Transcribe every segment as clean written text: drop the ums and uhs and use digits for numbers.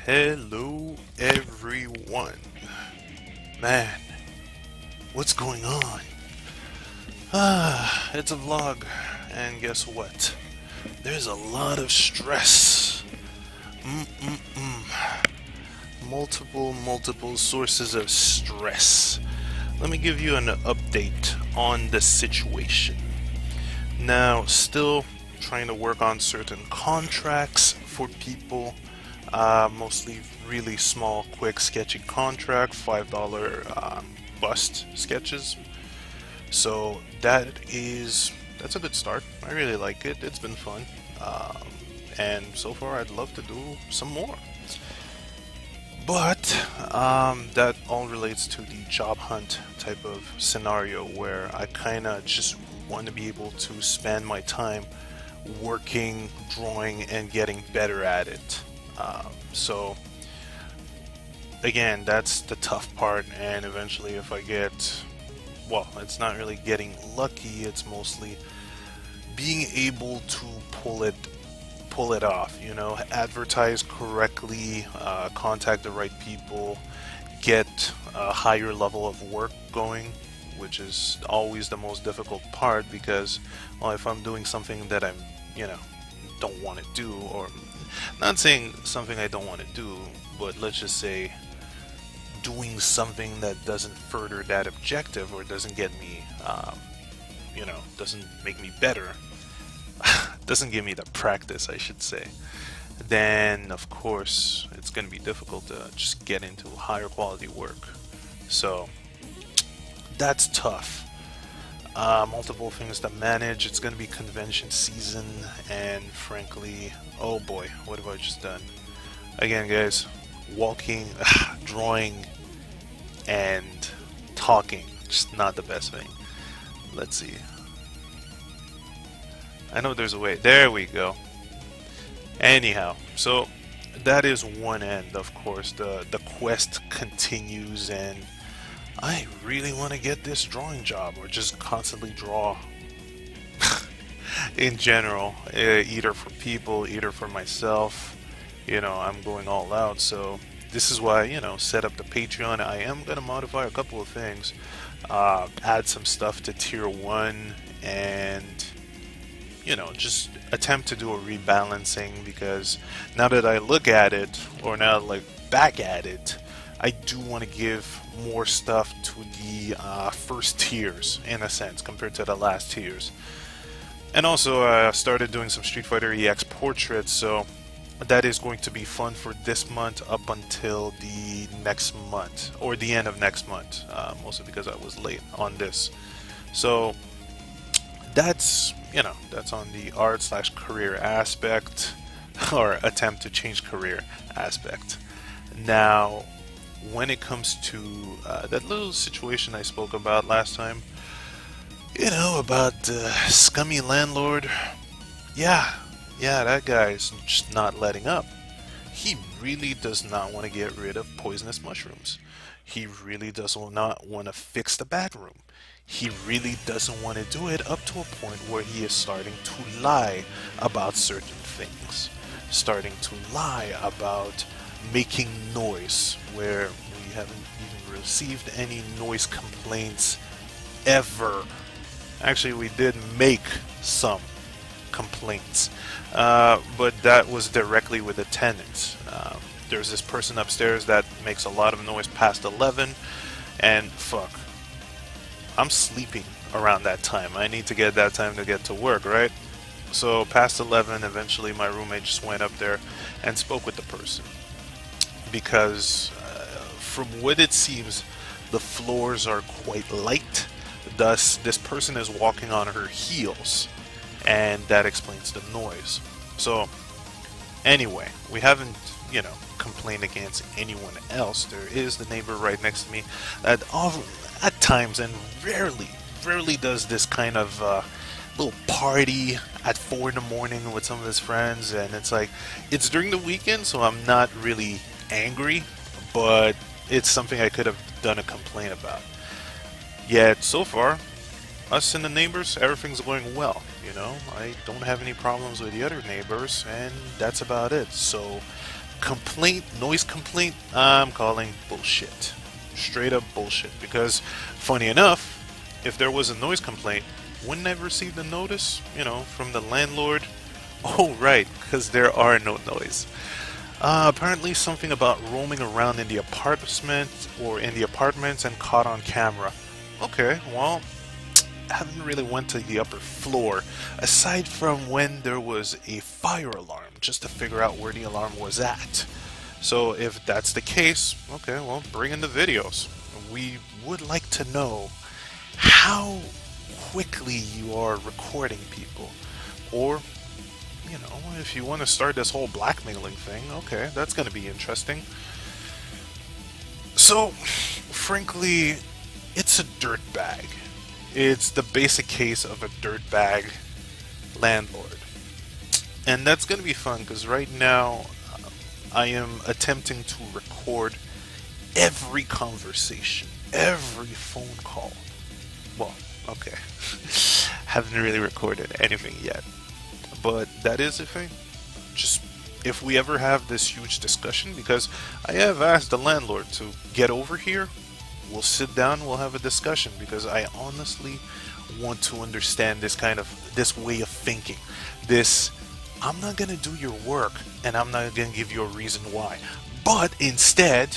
Hello everyone. Man, what's going on? It's a vlog, and guess what? There's a lot of stress. Multiple sources of stress. Let me give you an update on the situation. Now, still trying to work on certain contracts for people. Mostly really small, quick, sketchy contract, $5 bust sketches. So that's a good start. I really like it. It's been fun, and so far I'd love to do some more. But that all relates to the job hunt type of scenario where I kind of just want to be able to spend my time working, drawing, and getting better at it. So again, that's the tough part, and eventually if I get, well, it's not really getting lucky, it's mostly being able to pull it off, advertise correctly, contact the right people, get a higher level of work going, which is always the most difficult part because, well, if I'm doing something that I'm, don't want to do, or not saying something I don't want to do, but let's just say doing something that doesn't further that objective or doesn't get me, doesn't make me better, doesn't give me the practice, I should say, then of course it's going to be difficult to just get into higher quality work. So that's tough. Multiple things to manage. It's going to be convention season, and frankly, oh boy, what have I just done? Again, guys, walking, drawing, and talking, just not the best thing. Let's see. I know there's a way. There we go. Anyhow, so that is one end. Of course, the quest continues, and I really want to get this drawing job, or just constantly draw in general, either for people, either for myself. I'm going all out, so this is why, set up the Patreon. I am going to modify a couple of things, add some stuff to tier 1, and just attempt to do a rebalancing, because now that I look at it, or now like back at it, I do want to give more stuff to the first tiers, in a sense, compared to the last tiers. And also, I started doing some Street Fighter EX portraits, so that is going to be fun for this month up until the next month, or the end of next month, mostly because I was late on this. So that's, that's on the art/career aspect, or attempt to change career aspect. Now, when it comes to that little situation I spoke about last time, about the scummy landlord, yeah, that guy's just not letting up. He really does not want to get rid of poisonous mushrooms. He really does not want to fix the bathroom. He really doesn't want to do it, up to a point where he is starting to lie about certain things. Starting to lie about making noise, where we haven't even received any noise complaints ever. Actually, we did make some complaints, but that was directly with the tenants. There's this person upstairs that makes a lot of noise past 11, and fuck, I'm sleeping around that time. I need to get that time to get to work, right? So past 11, eventually my roommate just went up there and spoke with the person, because from what it seems, the floors are quite light, thus this person is walking on her heels, and that explains the noise. So anyway, we haven't, complained against anyone else. There is the neighbor right next to me that at times, and rarely does this kind of little party at 4 in the morning with some of his friends, and it's like, it's during the weekend, so I'm not really angry, but it's something I could have done a complaint about. Yet so far, us and the neighbors, everything's going well. I don't have any problems with the other neighbors, and that's about it. So Complaint, noise complaint, I'm calling bullshit. Straight up bullshit. Because, funny enough, if there was a noise complaint, wouldn't I have received a notice, from the landlord? Oh, right, because there are no noise. Apparently something about roaming around in the apartment or in the apartments and caught on camera. Okay, well, I haven't really went to the upper floor, aside from when there was a fire alarm, just to figure out where the alarm was at. So if that's the case, okay, well, bring in the videos. We would like to know how quickly you are recording people. Or, if you want to start this whole blackmailing thing, okay, that's going to be interesting. So, frankly, it's a dirtbag. It's the basic case of a dirtbag landlord. And that's going to be fun because right now I am attempting to record every conversation, every phone call. Well, okay. Haven't really recorded anything yet. But that is a thing. Just if we ever have this huge discussion, because I have asked the landlord to get over here, we'll sit down, we'll have a discussion, because I honestly want to understand this way of thinking. This, I'm not gonna do your work and I'm not gonna give you a reason why. But instead,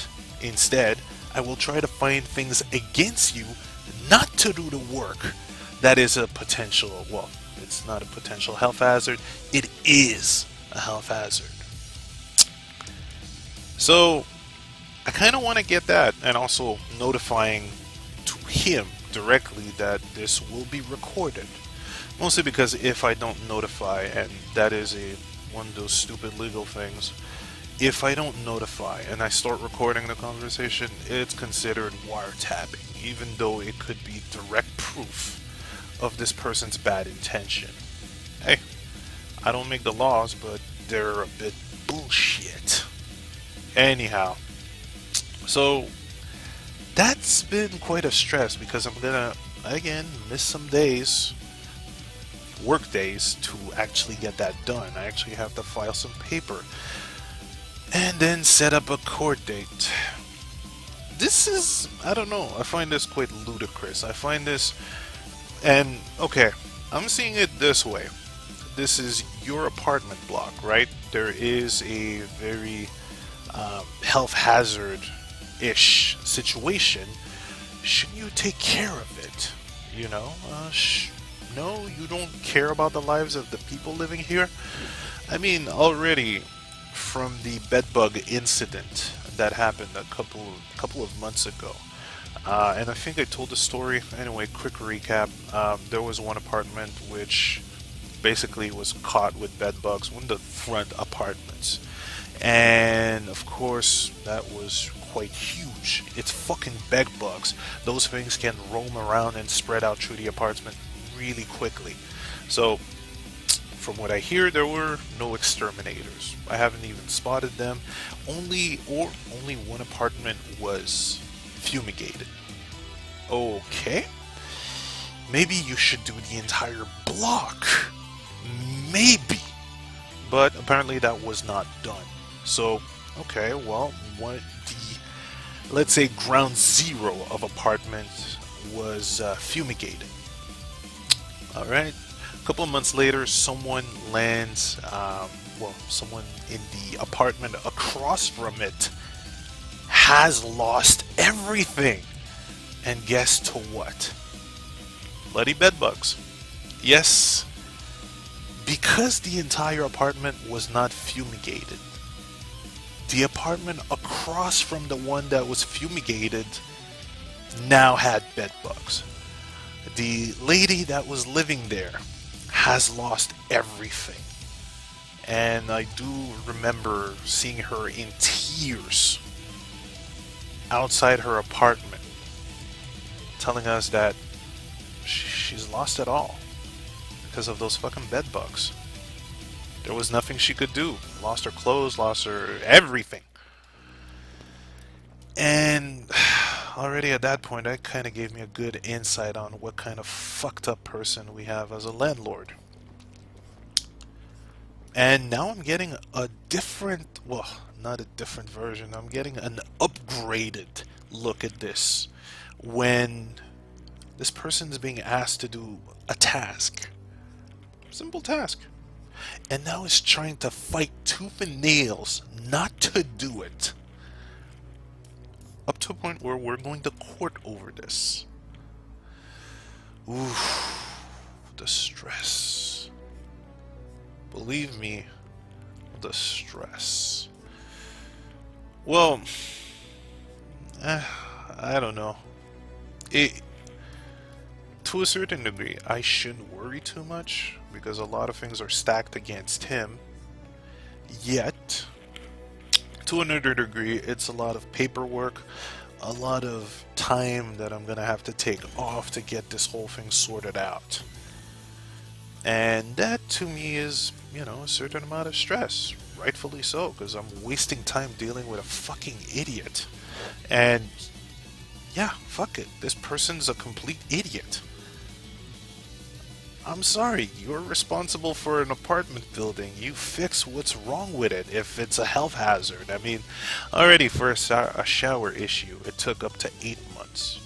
I will try to find things against you not to do the work that is a potential, well, it's not a potential health hazard, it is a health hazard. So, I kind of want to get that, and also notifying to him directly that this will be recorded. Mostly because if I don't notify, and that is one of those stupid legal things, if I don't notify and I start recording the conversation, it's considered wiretapping, even though it could be direct proof of this person's bad intention. Hey, I don't make the laws, but they're a bit bullshit. Anyhow, so that's been quite a stress because I'm gonna, again, miss some days, work days, to actually get that done. I actually have to file some paper and then set up a court date. This is, I don't know, I find this quite ludicrous. I find this, and okay, I'm seeing it this way. This is your apartment block, right? There is a very health hazard-ish situation. Shouldn't you take care of it? No, you don't care about the lives of the people living here? I mean, already from the bedbug incident that happened a couple of months ago, and I think I told the story. Anyway, quick recap. There was one apartment which basically was caught with bedbugs, one of the front apartments. And of course, that was quite huge. It's fucking bed bugs. Those things can roam around and spread out through the apartment really quickly. So, from what I hear, there were no exterminators. I haven't even spotted them. Only one apartment was fumigated. Okay. Maybe you should do the entire block. Maybe. But apparently that was not done. So, okay, well, let's say ground zero of apartment was fumigated. Alright. A couple of months later, someone lands, someone in the apartment across from it has lost everything. And guess to what? Bloody bedbugs. Yes, because the entire apartment was not fumigated. The apartment across from the one that was fumigated now had bedbugs. The lady that was living there has lost everything. And I do remember seeing her in tears outside her apartment, telling us that she's lost it all because of those fucking bedbugs. There was nothing she could do. Lost her clothes, lost her everything. And already at that point, that kind of gave me a good insight on what kind of fucked up person we have as a landlord. And now I'm getting a different, well, not a different version, I'm getting an upgraded look at this when this person is being asked to do a task. Simple task. And now is trying to fight tooth and nails not to do it. Up to a point where we're going to court over this. Oof, the stress. Believe me, the stress. Well, I don't know. It, to a certain degree, I shouldn't worry too much because a lot of things are stacked against him. Yet, to another degree, it's a lot of paperwork, a lot of time that I'm gonna have to take off to get this whole thing sorted out. And that to me is, you know, a certain amount of stress. Rightfully so, because I'm wasting time dealing with a fucking idiot. And yeah, fuck it. This person's a complete idiot. I'm sorry, you're responsible for an apartment building. You fix what's wrong with it if it's a health hazard. I mean, already for a shower issue, it took up to 8 months.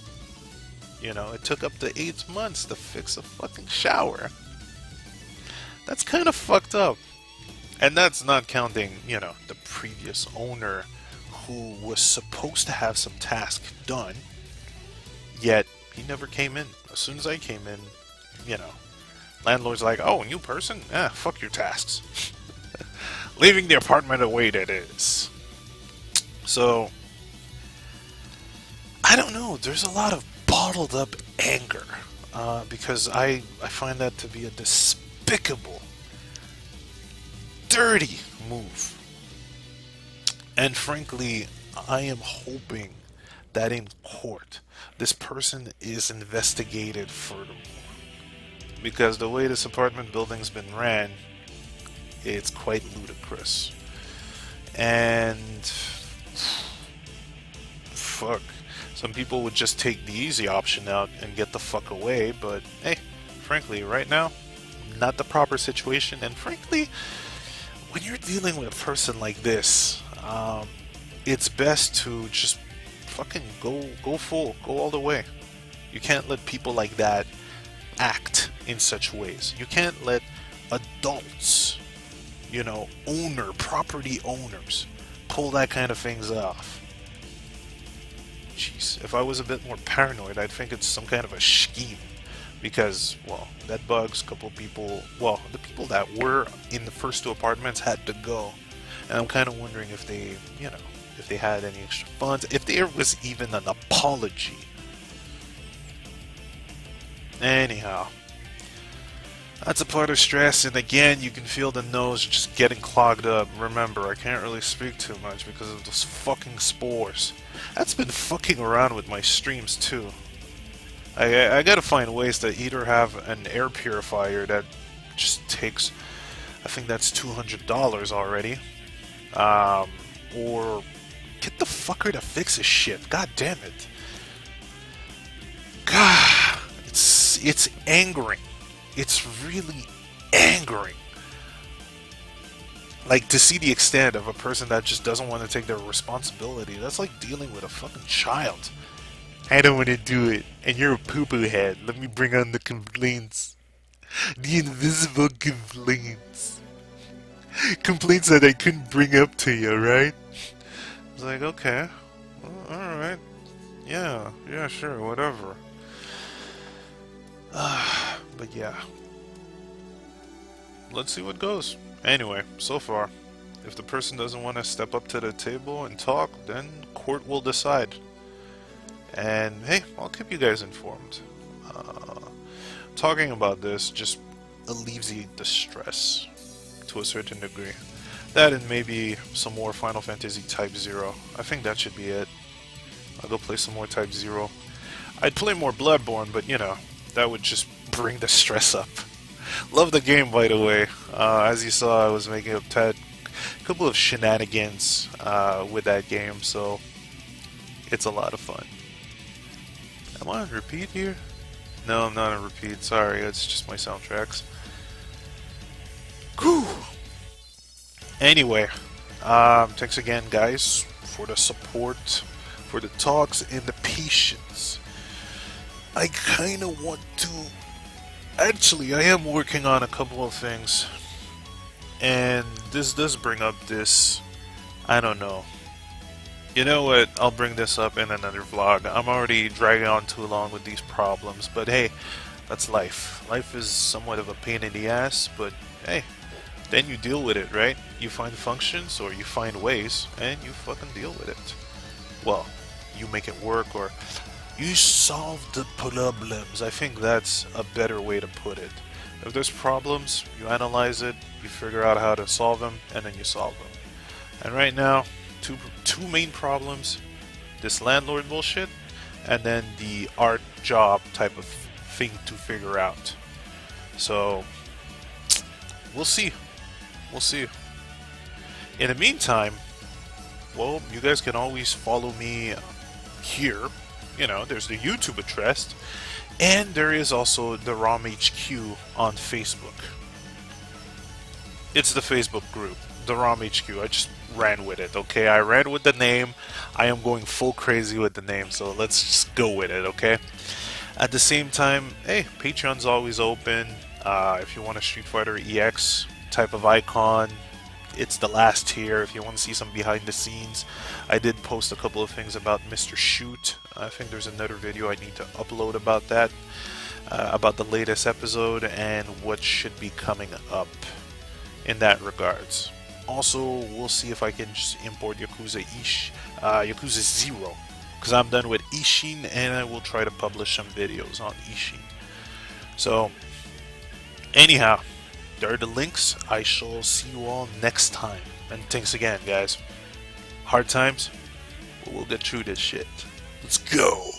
You know, it took up to 8 months to fix a fucking shower. That's kind of fucked up. And that's not counting, you know, the previous owner who was supposed to have some task done, yet he never came in. As soon as I came in, you know, landlord's like, oh, new person? Fuck your tasks. Leaving the apartment the way that is. So, I don't know, there's a lot of bottled up anger. Because I find that to be a despicable, dirty move. And frankly, I am hoping that in court, this person is investigated furthermore. Because the way this apartment building's been ran, it's quite ludicrous. And fuck, some people would just take the easy option out and get the fuck away, but hey, frankly, right now, not the proper situation. And frankly, when you're dealing with a person like this, it's best to just fucking go full, go all the way. You can't let people like that act in such ways. You can't let adults, you know, property owners, pull that kind of things off. Jeez, if I was a bit more paranoid, I'd think it's some kind of a scheme. Because, well, that bugs a couple people. Well, the people that were in the first two apartments had to go. And I'm kind of wondering if they, you know, if they had any extra funds, if there was even an apology. Anyhow, that's a part of stress, and again, you can feel the nose just getting clogged up. Remember, I can't really speak too much because of those fucking spores. That's been fucking around with my streams too. I gotta find ways to either have an air purifier that just takes, I think that's $200 already, or get the fucker to fix his shit. God damn it. God, it's angering. It's really angering. Like, to see the extent of a person that just doesn't want to take their responsibility. That's like dealing with a fucking child. I don't want to do it, and you're a poo-poo head. Let me bring on the complaints. The invisible complaints. Complaints that I couldn't bring up to you, right? I was like, okay. Well, alright. Yeah, sure, whatever. But yeah. Let's see what goes. Anyway, so far, if the person doesn't want to step up to the table and talk, then court will decide. And hey, I'll keep you guys informed. Talking about this just alleviates the stress to a certain degree. That and maybe some more Final Fantasy Type 0. I think that should be it. I'll go play some more Type 0. I'd play more Bloodborne, but you know, that would just bring the stress up. Love the game, by the way. As you saw, I was making a couple of shenanigans with that game, so it's a lot of fun. Am I on repeat here? No, I'm not on repeat. Sorry, it's just my soundtracks. Whew. Anyway, thanks again, guys, for the support, for the talks, and the patience. I kind of want to. Actually, I am working on a couple of things, and this does bring up this. I don't know. You know what? I'll bring this up in another vlog. I'm already dragging on too long with these problems, but hey, that's life. Life is somewhat of a pain in the ass, but hey, then you deal with it, right? You find functions or you find ways, and you fucking deal with it. Well, you make it work or you solve the problems. I think that's a better way to put it. If there's problems, you analyze it, you figure out how to solve them, and then you solve them. And right now, two main problems: this landlord bullshit, and then the art job type of thing to figure out. So we'll see. We'll see. In the meantime, well, you guys can always follow me here. You know, there's the YouTube address, and there is also the ROM HQ on Facebook. It's the Facebook group, the ROM HQ. I just ran with it, okay? I ran with the name. I am going full crazy with the name, so let's just go with it, okay? At the same time, hey, Patreon's always open. If you want a Street Fighter EX type of icon, it's the last tier. If you want to see some behind the scenes, I did post a couple of things about Mr. Shoot. I think there's another video I need to upload about that, about the latest episode and what should be coming up in that regards. Also, we'll see if I can just import Yakuza 0, because I'm done with Ishin, and I will try to publish some videos on Ishin. So, anyhow, there are the links. I shall see you all next time. And thanks again, guys. Hard times, but we'll get through this shit. Let's go!